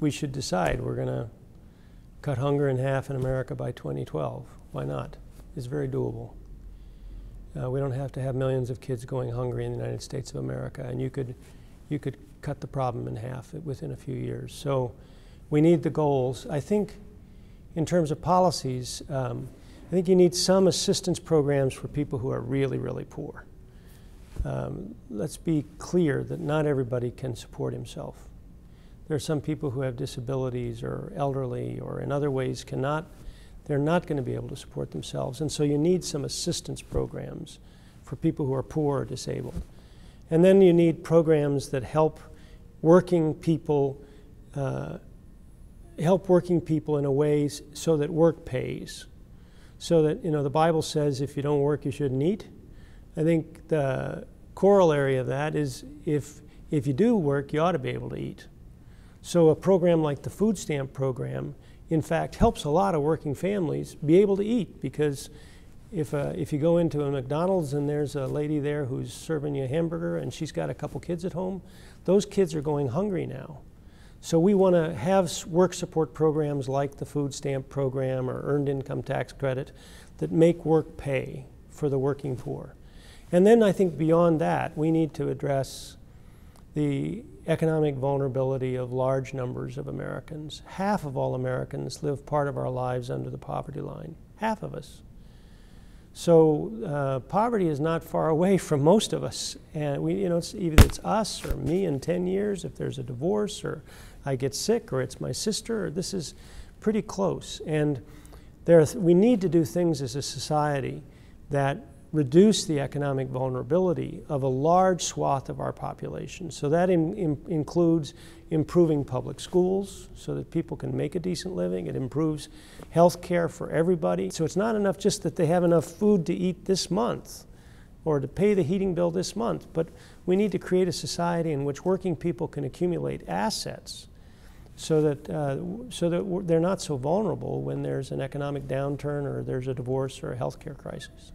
we should decide we're going to cut hunger in half in America by 2012. Why not? It's very doable. We don't have to have millions of kids going hungry in the United States of America, and you could cut the problem in half within a few years. So we need the goals. I think in terms of policies, I think you need some assistance programs for people who are really, really poor. Let's be clear that not everybody can support himself. There are some people who have disabilities or elderly or in other ways they're not going to be able to support themselves. And so you need some assistance programs for people who are poor or disabled. And then you need programs that help working people in a way so that work pays. So that, the Bible says if you don't work, you shouldn't eat. I think the corollary of that is if you do work, you ought to be able to eat. So a program like the food stamp program, in fact, helps a lot of working families be able to eat, because if you go into a McDonald's and there's a lady there who's serving you a hamburger and she's got a couple kids at home, those kids are going hungry now. So we want to have work support programs like the food stamp program or earned income tax credit that make work pay for the working poor. And then I think beyond that, we need to address the economic vulnerability of large numbers of Americans. Half of all Americans live part of our lives under the poverty line. Half of us. So poverty is not far away from most of us. And either it's us or me in 10 years if there's a divorce, or I get sick, or it's my sister, or this is pretty close. And we need to do things as a society that reduce the economic vulnerability of a large swath of our population. So that includes improving public schools so that people can make a decent living. It improves health care for everybody. So it's not enough just that they have enough food to eat this month or to pay the heating bill this month, but we need to create a society in which working people can accumulate assets so that they're not so vulnerable when there's an economic downturn or there's a divorce or a health care crisis.